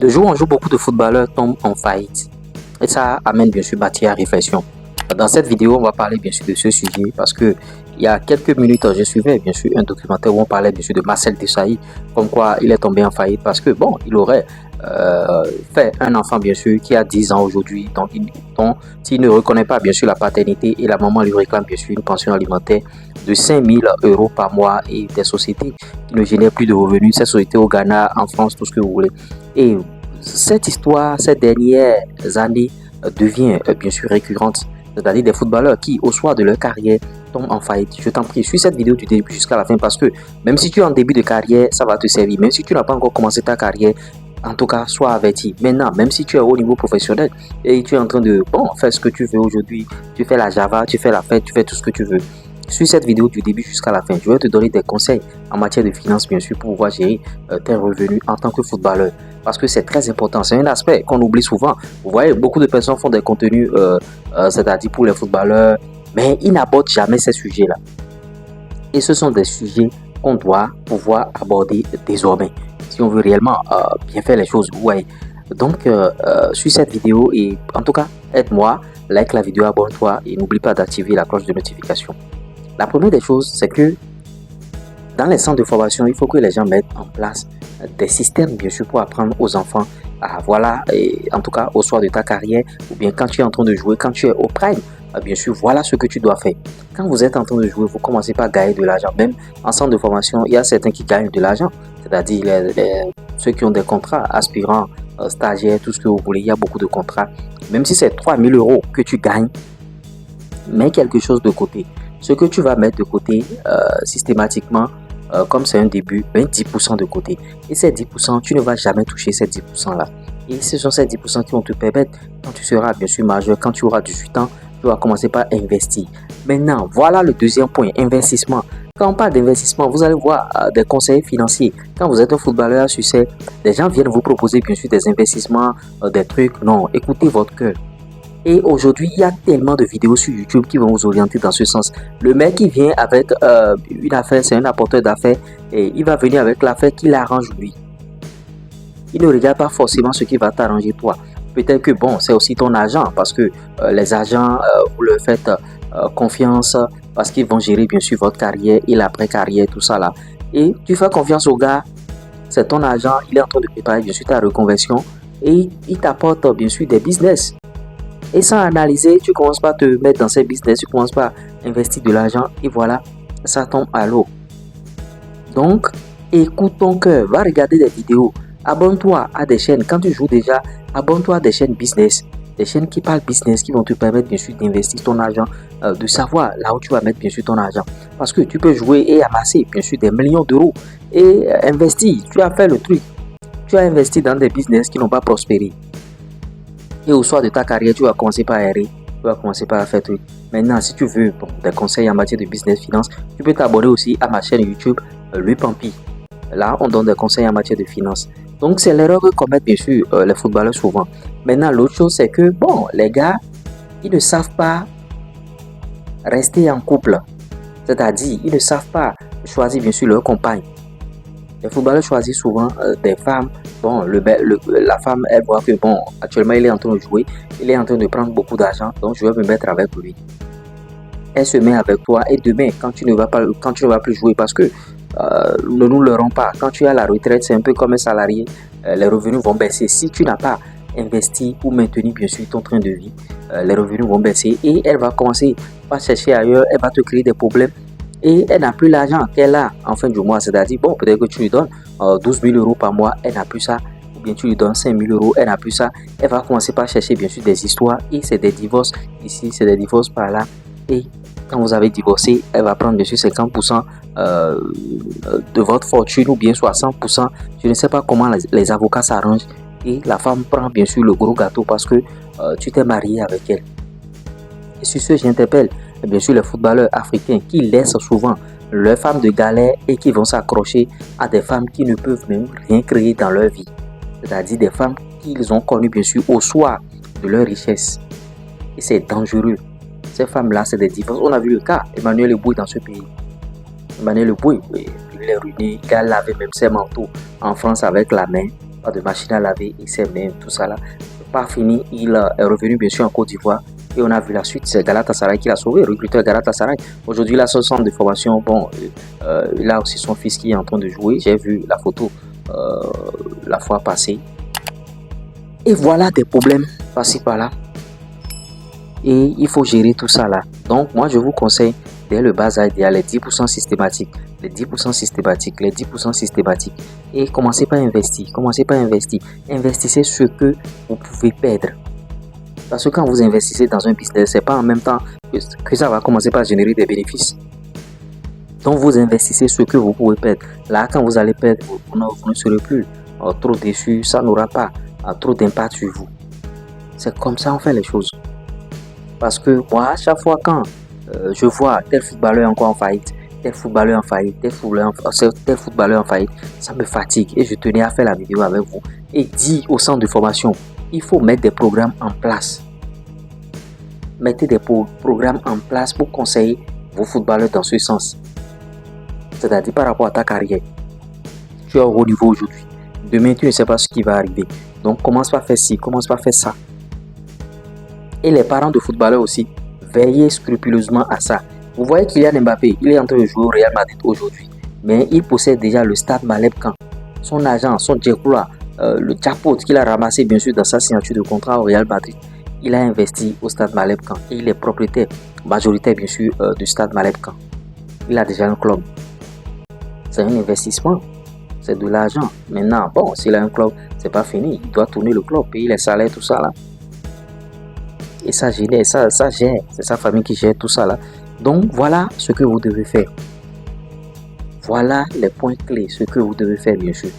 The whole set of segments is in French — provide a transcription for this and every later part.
De jour en jour, beaucoup de footballeurs tombent en faillite. Et ça amène bien sûr matière à réflexion. Dans cette vidéo, on va parler bien sûr de ce sujet parce que il y a quelques minutes, je suivais bien sûr un documentaire où on parlait bien sûr de Marcel Desailly, comme quoi il est tombé en faillite parce que bon, il aurait fait un enfant bien sûr qui a 10 ans aujourd'hui, donc s'il ne reconnaît pas bien sûr la paternité et la maman lui réclame bien sûr une pension alimentaire de 5 000 euros par mois et des sociétés qui ne génèrent plus de revenus, ces sociétés au Ghana, en France, tout ce que vous voulez. Et cette histoire, ces dernières années, devient bien sûr récurrente. C'est-à-dire des footballeurs qui, au soir de leur carrière, tombent en faillite. Je t'en prie, suis cette vidéo du début jusqu'à la fin parce que même si tu es en début de carrière, ça va te servir. Même si tu n'as pas encore commencé ta carrière, en tout cas, sois averti. Maintenant, même si tu es au niveau professionnel et tu es en train de faire ce que tu veux aujourd'hui, tu fais la Java, tu fais la fête, tu fais tout ce que tu veux. Suis cette vidéo du début jusqu'à la fin. Je vais te donner des conseils en matière de finances, bien sûr, pour pouvoir gérer tes revenus en tant que footballeur. Parce que c'est très important. C'est un aspect qu'on oublie souvent. Vous voyez, beaucoup de personnes font des contenus, c'est-à-dire pour les footballeurs, mais ils n'abordent jamais ces sujets-là. Et ce sont des sujets qu'on doit pouvoir aborder désormais, si on veut réellement bien faire les choses. Ouais. Donc, suis cette vidéo et en tout cas, aide-moi, like la vidéo, abonne-toi et n'oublie pas d'activer la cloche de notification. La première des choses, c'est que dans les centres de formation, il faut que les gens mettent en place des systèmes, bien sûr, pour apprendre aux enfants à, voilà, et en tout cas, au soir de ta carrière, ou bien quand tu es en train de jouer, quand tu es au prime, bien sûr, voilà ce que tu dois faire. Quand vous êtes en train de jouer, vous commencez pas à gagner de l'argent. Même en centre de formation, il y a certains qui gagnent de l'argent, c'est-à-dire ceux qui ont des contrats, aspirants, stagiaires, tout ce que vous voulez, il y a beaucoup de contrats. Même si c'est 3 000 euros que tu gagnes, mets quelque chose de côté. Ce que tu vas mettre de côté systématiquement, comme c'est un début, 10% de côté. Et ces 10%, tu ne vas jamais toucher ces 10% là. Et ce sont ces 10% qui vont te permettre, quand tu seras bien sûr majeur, quand tu auras 18 ans, tu vas commencer par investir. Maintenant, voilà le deuxième point, investissement. Quand on parle d'investissement, vous allez voir des conseillers financiers. Quand vous êtes un footballeur à succès, des gens viennent vous proposer bien sûr des investissements, des trucs. Non, écoutez votre cœur. Et aujourd'hui, il y a tellement de vidéos sur YouTube qui vont vous orienter dans ce sens. Le mec qui vient avec une affaire, c'est un apporteur d'affaires et il va venir avec l'affaire qui l'arrange lui. Il ne regarde pas forcément ce qui va t'arranger toi. Peut-être que bon, c'est aussi ton agent parce que les agents, vous leur faites confiance parce qu'ils vont gérer bien sûr votre carrière et l'après-carrière, tout ça là. Et tu fais confiance au gars, c'est ton agent, il est en train de préparer bien sûr ta reconversion et il t'apporte bien sûr des business. Et sans analyser, tu commences pas à te mettre dans ces business, tu commences pas à investir de l'argent et voilà, ça tombe à l'eau. Donc, écoute ton cœur, va regarder des vidéos, abonne-toi à des chaînes. Quand tu joues déjà, abonne-toi à des chaînes business, des chaînes qui parlent business, qui vont te permettre bien sûr d'investir ton argent, de savoir là où tu vas mettre bien sûr ton argent. Parce que tu peux jouer et amasser bien sûr des millions d'euros et investir. Tu as fait le truc, tu as investi dans des business qui n'ont pas prospéré. Et au soir de ta carrière, tu vas commencer par errer, tu vas commencer par faire truc. Maintenant, si tu veux des conseils en matière de business, finance, tu peux t'abonner aussi à ma chaîne YouTube, Louis Pampi. Là, on donne des conseils en matière de finance. Donc, c'est l'erreur que commettent bien sûr les footballeurs souvent. Maintenant, l'autre chose, c'est que, bon, les gars, ils ne savent pas rester en couple. C'est-à-dire, ils ne savent pas choisir bien sûr leur compagne. Les footballeurs choisissent souvent des femmes. Bon, la femme, elle voit que bon, actuellement, il est en train de jouer, il est en train de prendre beaucoup d'argent, donc je vais me mettre avec lui. Elle se met avec toi et demain, quand tu ne vas plus jouer, parce que ne nous leurrons pas, quand tu es à la retraite, c'est un peu comme un salarié, les revenus vont baisser. Si tu n'as pas investi pour maintenir bien sûr ton train de vie, les revenus vont baisser et elle va commencer par chercher ailleurs, elle va te créer des problèmes. Et elle n'a plus l'argent qu'elle a en fin du mois. C'est-à-dire, bon, peut-être que tu lui donnes 12 000 euros par mois, elle n'a plus ça. Ou bien tu lui donnes 5 000 euros, elle n'a plus ça. Elle va commencer par chercher bien sûr des histoires. Et c'est des divorces ici, c'est des divorces par là. Et quand vous avez divorcé, elle va prendre bien sûr 50% de votre fortune ou bien 60%. Je ne sais pas comment les avocats s'arrangent. Et la femme prend bien sûr le gros gâteau parce que tu t'es marié avec elle. Et sur ce, j'interpelle bien sûr les footballeurs africains qui laissent souvent leurs femmes de galère et qui vont s'accrocher à des femmes qui ne peuvent même rien créer dans leur vie. C'est-à-dire des femmes qu'ils ont connues bien sûr au soir de leur richesse. Et c'est dangereux. Ces femmes-là, c'est des divorces. On a vu le cas, Emmanuel Eboué dans ce pays. Emmanuel Eboué, il est ruiné, il a lavé même ses manteaux en France avec la main. pas de machine à laver, et c'est même tout ça là. Pas fini, il est revenu bien sûr en Côte d'Ivoire. Et on a vu la suite, c'est Galatasaray qui l'a sauvé, recruteur Galatasaray. Aujourd'hui, il a son centre de formation. Bon, il a aussi son fils qui est en train de jouer. J'ai vu la photo la fois passée. Et voilà des problèmes par-ci par-là. Et il faut gérer tout ça là. Donc, moi, je vous conseille, dès le bas âge, il y a les 10% systématiques. Les 10% systématiques, les 10% systématiques. Et commencez par investir. Commencez par investir. Investissez ce que vous pouvez perdre. Parce que quand vous investissez dans un business, c'est pas en même temps que ça va commencer par générer des bénéfices. Donc, vous investissez ce que vous pouvez perdre. Là, quand vous allez perdre, vous ne serez plus trop déçu. Ça n'aura pas trop d'impact sur vous. C'est comme ça on fait les choses. Parce que moi, à chaque fois quand je vois tel footballeur encore en faillite, tel footballeur en faillite, tel footballeur en faillite, ça me fatigue. Et je tenais à faire la vidéo avec vous. Et dire au centre de formation, il faut mettre des programmes en place. Mettez des programmes en place pour conseiller vos footballeurs dans ce sens. C'est-à-dire par rapport à ta carrière. Tu es au haut niveau aujourd'hui. Demain, tu ne sais pas ce qui va arriver. Donc, commence par faire ci, commence par faire ça. Et les parents de footballeurs aussi, veillez scrupuleusement à ça. Vous voyez Kylian Mbappé, il est en train de jouer au Real Madrid aujourd'hui. Mais il possède déjà le stade Maleb Camp. Son agent, son Djekula, le jackpot qu'il a ramassé bien sûr dans sa signature de contrat au Real Madrid, il a investi au stade Maleb Camp. Et il est propriétaire majoritaire bien sûr du stade Maleb Camp. Il a déjà un club. C'est un investissement. C'est de l'argent. Maintenant, bon, s'il a un club, c'est pas fini. Il doit tourner le club, payer les salaires, tout ça là. Et ça gère, ça gère. C'est sa famille qui gère tout ça là. Donc, voilà ce que vous devez faire. Voilà les points clés, ce que vous devez faire bien sûr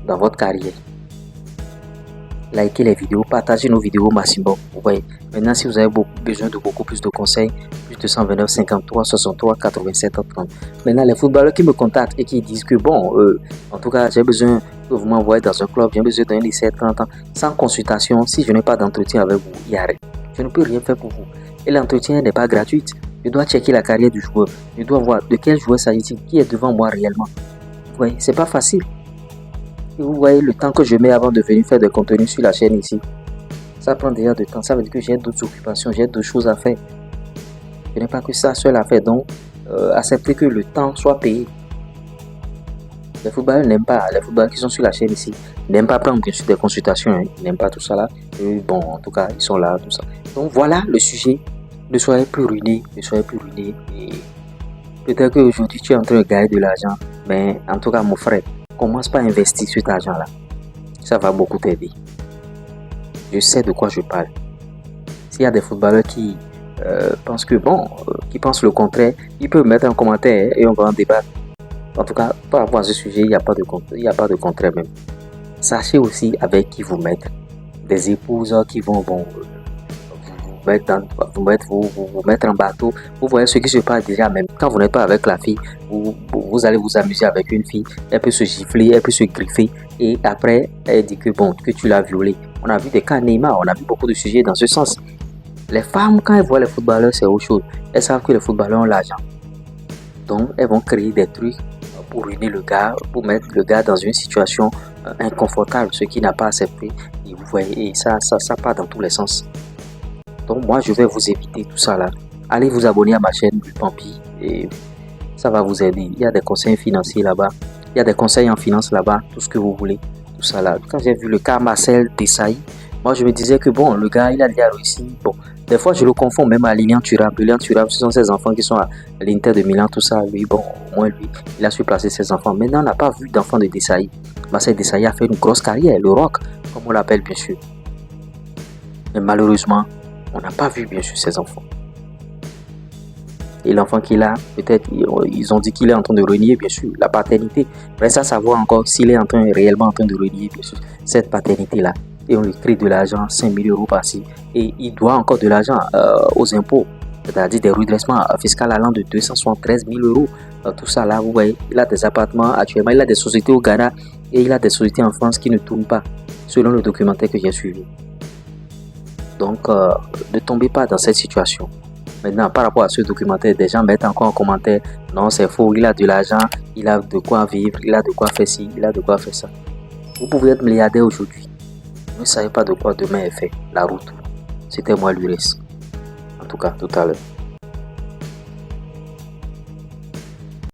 dans votre carrière. Likez les vidéos, partagez nos vidéos au maximum. Vous voyez. Maintenant, si vous avez besoin de beaucoup plus de conseils, plus de 129 53 63 87 30. Maintenant, les footballeurs qui me contactent et qui disent que bon, en tout cas, j'ai besoin que vous m'envoyez dans un club, j'ai besoin d'un lycée 30 ans, sans consultation, si je n'ai pas d'entretien avec vous, il y a rien. Je ne peux rien faire pour vous. Et l'entretien n'est pas gratuit. Je dois checker la carrière du joueur. Je dois voir de quel joueur s'agit-il, qui est devant moi réellement. Vous voyez, c'est pas facile. Et vous voyez le temps que je mets avant de venir faire des contenus sur la chaîne ici. Ça prend déjà du temps. Ça veut dire que j'ai d'autres occupations, j'ai d'autres choses à faire. Je n'ai pas que ça seul à faire. Donc, acceptez que le temps soit payé. Les footballeurs n'aiment pas, les footballeurs qui sont sur la chaîne ici, n'aiment pas prendre bien sûr des consultations. Hein. Ils n'aiment pas tout ça là. Et bon, en tout cas, ils sont là, tout ça. Donc, voilà le sujet. Ne soyez plus ruiné. Ne soyez plus ruiné. Et peut-être qu'aujourd'hui, tu es en train de gagner de l'argent. Mais en tout cas, mon frère, commence par investir cet argent-là. Ça va beaucoup t'aider. Je sais de quoi je parle. S'il y a des footballeurs qui pensent que bon, qui pensent le contraire, ils peuvent mettre un commentaire et on va en débattre. En tout cas, par rapport à ce sujet, il n'y a pas de contraire même. Sachez aussi avec qui vous mettre. Des épouses qui vont vous mettre en bateau. Vous voyez ce qui se passe déjà même quand vous n'êtes pas avec la fille. Vous allez vous amuser avec une fille. Elle peut se gifler, elle peut se griffer. Et après, elle dit que bon, que tu l'as violée. On a vu des cas Neymar, on a vu beaucoup de sujets dans ce sens. Les femmes, quand elles voient les footballeurs, c'est autre chose. Elles savent que les footballeurs ont l'argent. Donc, elles vont créer des trucs pour ruiner le gars, pour mettre le gars dans une situation inconfortable, ce qui n'a pas accepté. Et vous voyez, et ça part dans tous les sens. Donc, moi, je vais vous éviter tout ça là. Allez vous abonner à ma chaîne Bulpampi et ça va vous aider. Il y a des conseils financiers là-bas. Il y a des conseils en finance là-bas, tout ce que vous voulez. Tout ça là. Quand j'ai vu le cas Marcel Desailly, moi je me disais que bon, le gars il a déjà réussi. Bon, des fois je le confonds même à Lilian Thuram. Lilian Thuram, ce sont ses enfants qui sont à l'Inter de Milan, tout ça. Lui, bon, au moins lui, il a su placer ses enfants. Maintenant, on n'a pas vu d'enfant de Desailly. Marcel Desailly a fait une grosse carrière, le rock, comme on l'appelle bien sûr. Mais malheureusement, on n'a pas vu bien sûr ses enfants. Et l'enfant qu'il a, peut-être, ils ont dit qu'il est en train de renier, bien sûr, la paternité. Reste à savoir encore s'il est réellement en train de renier, bien sûr, cette paternité-là. Et on lui crée de l'argent, 5 000 euros par-ci. Et il doit encore de l'argent aux impôts, c'est-à-dire des redressements fiscaux allant de 273 000 euros. Tout ça là, vous voyez, il a des appartements actuellement, il a des sociétés au Ghana et il a des sociétés en France qui ne tournent pas, selon le documentaire que j'ai suivi. Donc, ne tombez pas dans cette situation. Maintenant, par rapport à ce documentaire, des gens mettent encore en commentaire, non, c'est faux, il a de l'argent, il a de quoi vivre, il a de quoi faire ci, il a de quoi faire ça. Vous pouvez être milliardaire aujourd'hui. Vous ne savez pas de quoi demain est fait. La route. C'était moi, l'URES. En tout cas, tout à l'heure.